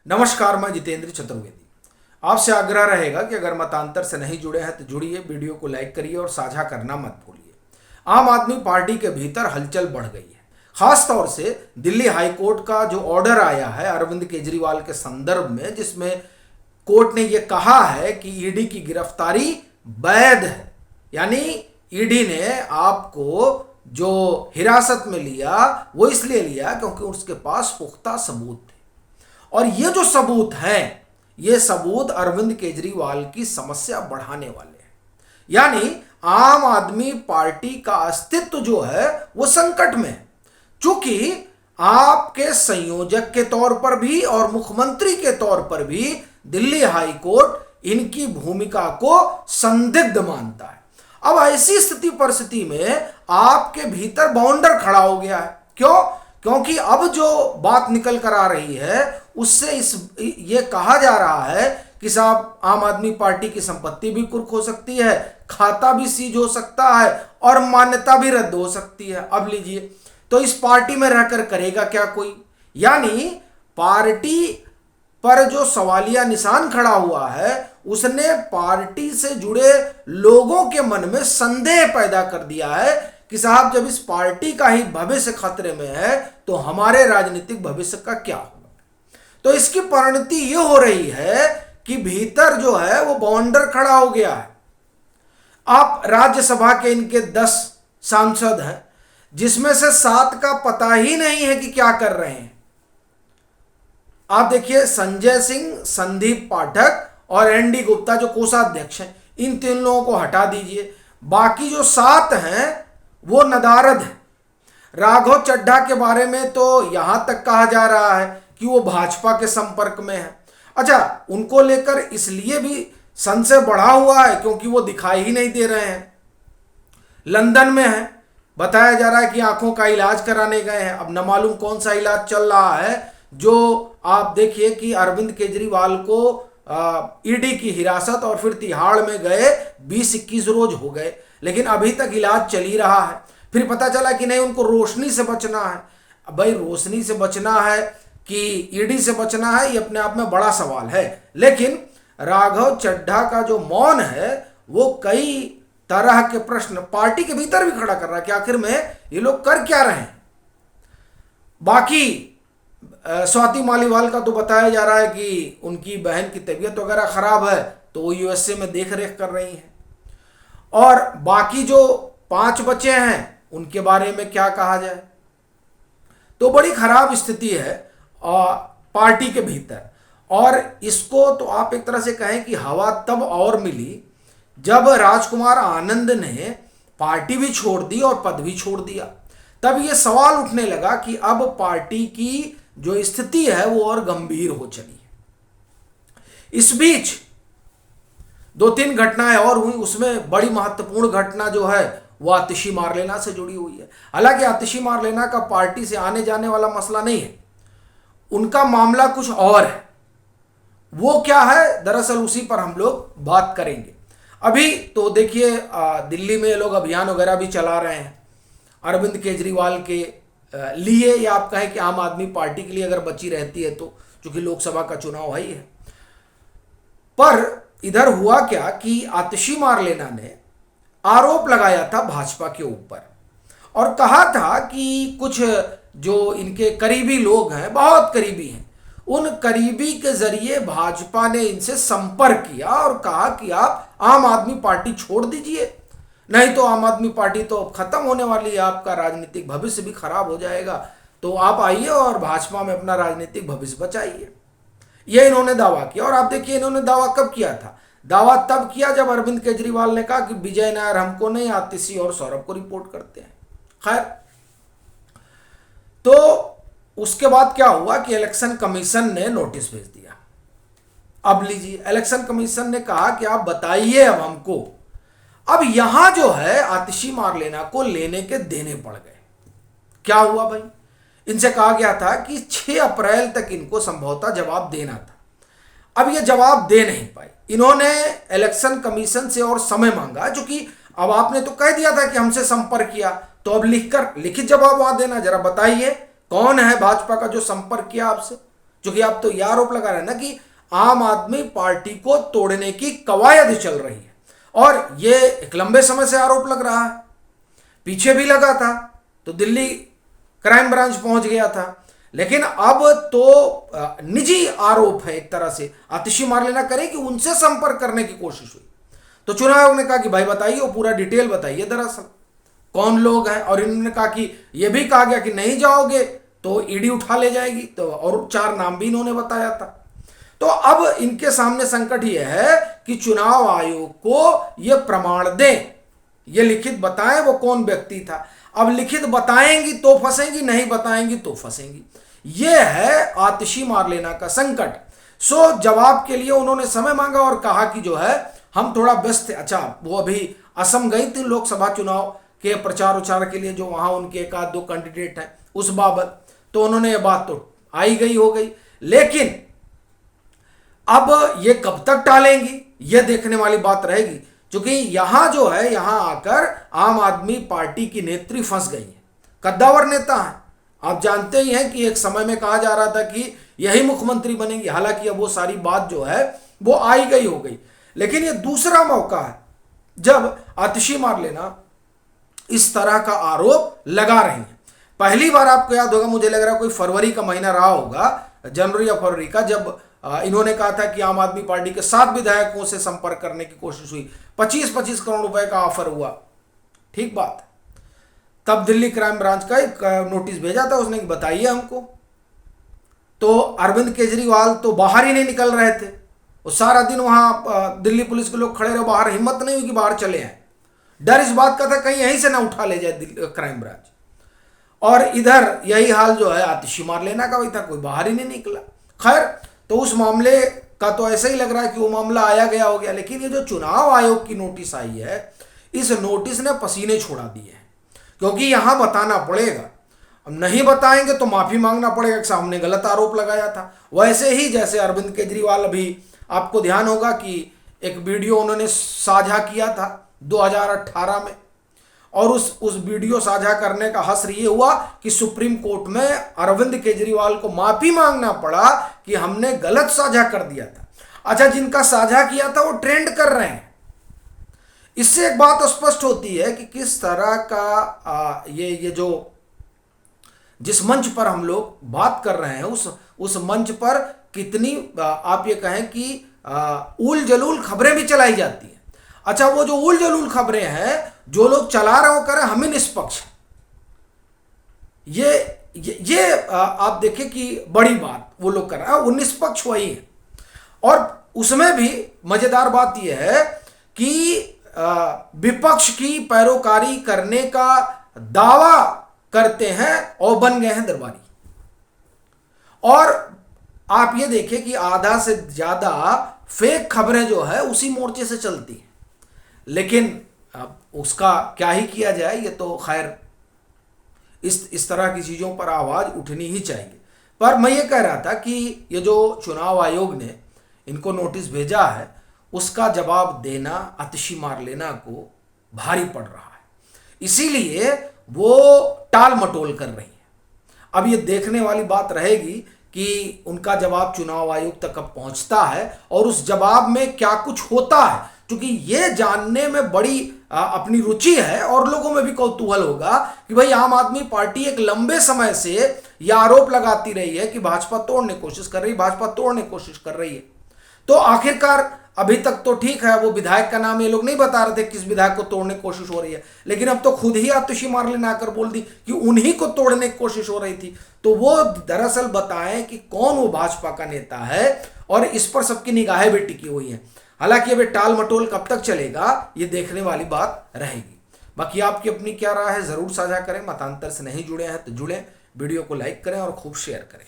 नमस्कार, मैं जितेंद्र चतुर्वेदी। आपसे आग्रह रहेगा कि अगर मतांतर से नहीं जुड़े हैं तो जुड़िए, वीडियो को लाइक करिए और साझा करना मत भूलिए। आम आदमी पार्टी के भीतर हलचल बढ़ गई है। खास तौर से दिल्ली हाई कोर्ट का जो ऑर्डर आया है अरविंद केजरीवाल के संदर्भ में, जिसमें कोर्ट ने यह कहा है कि ईडी की गिरफ्तारी वैध है। यानी ईडी ने आपको जो हिरासत में लिया वो इसलिए लिया क्योंकि उसके पास पुख्ता सबूत थे, और ये जो सबूत हैं ये सबूत अरविंद केजरीवाल की समस्या बढ़ाने वाले हैं। यानी आम आदमी पार्टी का अस्तित्व जो है वो संकट में है, चूंकि आपके संयोजक के तौर पर भी और मुख्यमंत्री के तौर पर भी दिल्ली हाई कोर्ट इनकी भूमिका को संदिग्ध मानता है। अब ऐसी स्थिति परिस्थिति में आपके भीतर बाउंडर खड़ा हो गया है। क्यों? क्योंकि अब जो बात निकल कर आ रही है उससे ये कहा जा रहा है कि साहब आम आदमी पार्टी की संपत्ति भी कुर्क हो सकती है, खाता भी सीज हो सकता है और मान्यता भी रद्द हो सकती है। अब लीजिए, तो इस पार्टी में रहकर करेगा क्या कोई? यानी पार्टी पर जो सवालिया निशान खड़ा हुआ है उसने पार्टी से जुड़े लोगों के मन में संदेह पैदा कर दिया है कि साहब जब इस पार्टी का ही भविष्य खतरे में है तो हमारे राजनीतिक भविष्य का क्या होगा। तो इसकी परिणति ये हो रही है कि भीतर जो है वो बाउंडर खड़ा हो गया है। आप राज्यसभा के इनके 10 सांसद हैं, जिसमें से 7 का पता ही नहीं है कि क्या कर रहे हैं। आप देखिए, संजय सिंह, संदीप पाठक और एनडी गुप्ता जो कोषाध्यक्ष हैं, इन 3 लोगों को हटा दीजिए। बाकी जो 7 हैं वो नदारद है। राघव चड्ढा के बारे में तो यहां तक कहा जा रहा है कि वो भाजपा के संपर्क में है। अच्छा, उनको लेकर इसलिए भी संशय बढ़ा हुआ है क्योंकि वो दिखाई ही नहीं दे रहे हैं, लंदन में है। बताया जा रहा है कि आंखों का इलाज कराने गए हैं। अब न मालूम कौन सा इलाज चल रहा है। जो आप देखिए कि अरविंद केजरीवाल को ईडी की हिरासत और फिर तिहाड़ में गए 20-21 रोज हो गए, लेकिन अभी तक इलाज चल ही रहा है। फिर पता चला कि नहीं, उनको रोशनी से बचना है। अब भाई, रोशनी से बचना है कि ईडी से बचना है, ये अपने आप में बड़ा सवाल है। लेकिन राघव चड्ढा का जो मौन है वो कई तरह के प्रश्न पार्टी के भीतर भी खड़ा कर रहा है कि आखिर में ये लोग कर क्या रहे हैं। बाकी स्वाति मालीवाल का तो बताया जा रहा है कि उनकी बहन की तबीयत वगैरह खराब है तो वो यूएसए में देख रेख कर रही हैं। और बाकी जो 5 बचे हैं उनके बारे में क्या कहा जाए। तो बड़ी खराब स्थिति है पार्टी के भीतर। और इसको तो आप एक तरह से कहें कि हवा तब और मिली जब राजकुमार आनंद ने पार्टी भी छोड़ दी और पद भी छोड़ दिया। तब ये सवाल उठने लगा कि अब पार्टी की जो स्थिति है वो और गंभीर हो चली है। इस बीच 2-3 घटनाएं और हुई, उसमें बड़ी महत्वपूर्ण घटना जो है वो आतिशी मारलेना से जुड़ी हुई है। हालांकि आतिशी मारलेना का पार्टी से आने जाने वाला मसला नहीं है, उनका मामला कुछ और है। वो क्या है, दरअसल उसी पर हम लोग बात करेंगे। अभी तो देखिए, दिल्ली में लोग अभियान वगैरह भी चला रहे हैं अरविंद केजरीवाल के लिए, या आप कहें कि आम आदमी पार्टी के लिए अगर बची रहती है तो, चूंकि लोकसभा का चुनाव है ही है। पर इधर हुआ क्या कि आतिशी मारलेना ने आरोप लगाया था भाजपा के ऊपर और कहा था कि कुछ जो इनके करीबी लोग हैं, बहुत करीबी हैं, उन करीबी के जरिए भाजपा ने इनसे संपर्क किया और कहा कि आप आम आदमी पार्टी छोड़ दीजिए, नहीं तो आम आदमी पार्टी तो खत्म होने वाली है, आपका राजनीतिक भविष्य भी खराब हो जाएगा, तो आप आइए और भाजपा में अपना राजनीतिक भविष्य बचाइए। यह इन्होंने दावा किया। और आप देखिए, इन्होंने दावा कब किया था? दावा तब किया जब अरविंद केजरीवाल ने कहा कि विजय नायर हमको नहीं, आतिशी और सौरभ को रिपोर्ट करते हैं। खैर, तो उसके बाद क्या हुआ कि इलेक्शन कमीशन ने नोटिस भेज दिया। अब लीजिए, इलेक्शन कमीशन ने कहा कि आप बताइए अब हमको। अब यहां जो है आतिशी मारलेना को लेने के देने पड़ गए। क्या हुआ भाई? इनसे कहा गया था कि 6 अप्रैल तक इनको संभवतः जवाब देना था। अब ये जवाब दे नहीं पाए। इन्होंने इलेक्शन कमीशन से और समय मांगा, क्योंकि अब आपने तो कह दिया था कि हमसे संपर्क किया, तो अब लिखित जवाब वहां देना। जरा बताइए कौन है भाजपा का जो संपर्क किया आपसे, क्योंकि आप तो यह आरोप लगा रहे हैं ना कि आम आदमी पार्टी को तोड़ने की कवायद चल रही है, और ये एक लंबे समय से आरोप लग रहा है, पीछे भी लगा था तो दिल्ली क्राइम ब्रांच पहुंच गया था, लेकिन अब तो निजी आरोप है एक तरह से। आतिशी मारलेना करे कि उनसे संपर्क करने की कोशिश हुई, तो चुनाव आयोग ने कहा कि भाई बताइए, वो पूरा डिटेल बताइए दरअसल कौन लोग हैं, और इन्होंने कहा कि यह भी कहा गया कि नहीं जाओगे तो ईडी उठा ले जाएगी, तो और 4 नाम भी इन्होंने बताया था। तो अब इनके सामने संकट यह है कि चुनाव आयोग को यह प्रमाण दें, ये लिखित बताएं वो कौन व्यक्ति था। अब लिखित बताएंगी तो फंसेंगी, नहीं बताएंगी तो फंसेंगी। यह है आतिशी मारलेना का संकट। सो जवाब के लिए उन्होंने समय मांगा और कहा कि जो है हम थोड़ा व्यस्त थे। अच्छा, वो अभी असम गई थी लोकसभा चुनाव के प्रचार उचार के लिए, जो वहां उनके 1-2 कैंडिडेट हैं उस बाबत, तो उन्होंने ये बात तो आई गई हो गई, लेकिन अब ये कब तक टालेंगी ये देखने वाली बात रहेगी। क्योंकि यहां जो है, यहां आकर आम आदमी पार्टी की नेत्री फंस गई है, कद्दावर नेता है। आप जानते ही हैं कि एक समय में कहा जा रहा था कि यही मुख्यमंत्री बनेंगे, हालांकि अब वो सारी बात जो है वो आई गई हो गई। लेकिन ये दूसरा मौका है जब आतिशी मारलेना इस तरह का आरोप लगा रही है। पहली बार आपको याद होगा, मुझे लग रहा है कोई फरवरी का महीना रहा होगा, जनवरी या फरवरी का, जब इन्होंने कहा था कि आम आदमी पार्टी के 7 विधायकों से संपर्क करने की कोशिश हुई, 25-25 करोड़ रुपए का ऑफर हुआ। ठीक बात। तब दिल्ली क्राइम ब्रांच का एक नोटिस भेजा था उसने कि बताइए हमको। तो अरविंद केजरीवाल तो बाहर ही नहीं निकल रहे थे, वो सारा दिन वहां दिल्ली पुलिस के लोग खड़े रहे बाहर, हिम्मत नहीं हुई कि बाहर चले आए। डर इस बात का था कहीं यहीं से ना उठा ले जाए क्राइम ब्रांच। और इधर यही हाल जो है आतिशी मारलेना का भी था, कोई बाहर ही नहीं निकला। खैर, तो उस मामले का तो ऐसा ही लग रहा है कि वो मामला आया गया हो गया। लेकिन ये जो चुनाव आयोग की नोटिस आई है, इस नोटिस ने पसीने छोड़ा दिए हैं, क्योंकि यहां बताना पड़ेगा। अब नहीं बताएंगे तो माफी मांगना पड़ेगा कि सामने गलत आरोप लगाया था। वैसे ही जैसे अरविंद केजरीवाल, अभी आपको ध्यान होगा कि एक वीडियो उन्होंने साझा किया था 2018 में, और उस वीडियो साझा करने का हश्र ये हुआ कि सुप्रीम कोर्ट में अरविंद केजरीवाल को माफी मांगना पड़ा कि हमने गलत साझा कर दिया था। अच्छा, जिनका साझा किया था वो ट्रेंड कर रहे हैं। इससे एक बात स्पष्ट होती है कि किस तरह का ये जो जिस मंच पर हम लोग बात कर रहे हैं, उस मंच पर कितनी आप ये कहें कि उल जलूल खबरें भी चलाई जाती हैं। अच्छा, वो जो उल जलूल खबरें हैं जो लोग चला रहे हो करें, हम ही निष्पक्ष। ये आप देखें कि बड़ी बात वो लोग कर रहे हैं, वो निष्पक्ष वही है। और उसमें भी मजेदार बात यह है कि विपक्ष की पैरोकारी करने का दावा करते हैं और बन गए हैं दरबारी। और आप ये देखें कि आधा से ज्यादा फेक खबरें जो है उसी मोर्चे से चलती हैं। लेकिन अब उसका क्या ही किया जाए, ये तो खैर इस तरह की चीज़ों पर आवाज़ उठनी ही चाहिए। पर मैं ये कह रहा था कि ये जो चुनाव आयोग ने इनको नोटिस भेजा है, उसका जवाब देना आतिशी मारलेना को भारी पड़ रहा है, इसीलिए वो टाल मटोल कर रही है। अब ये देखने वाली बात रहेगी कि उनका जवाब चुनाव आयोग तक कब पहुंचता है और उस जवाब में क्या कुछ होता है, क्योंकि ये जानने में बड़ी अपनी रुचि है और लोगों में भी कौतूहल होगा कि भाई आम आदमी पार्टी एक लंबे समय से यह आरोप लगाती रही है कि भाजपा तोड़ने की कोशिश कर रही, भाजपा तोड़ने की कोशिश कर रही है। तो आखिरकार अभी तक तो ठीक है, वो विधायक का नाम ये लोग नहीं बता रहे थे किस विधायक को तोड़ने की कोशिश हो रही है, लेकिन अब तो खुद ही आतिशी मारलेना आकर बोल दी कि उन्हीं को तोड़ने की कोशिश हो रही थी। तो वो दरअसल बताएं कि कौन वो भाजपा का नेता है, और इस पर सबकी निगाहें भी टिकी हुई हैं। हालांकि अभी टाल मटोल कब तक चलेगा ये देखने वाली बात रहेगी। बाकी आपकी अपनी क्या राय है जरूर साझा करें। मतांतर से नहीं जुड़े हैं तो जुड़ें, वीडियो को लाइक करें और खूब शेयर करें।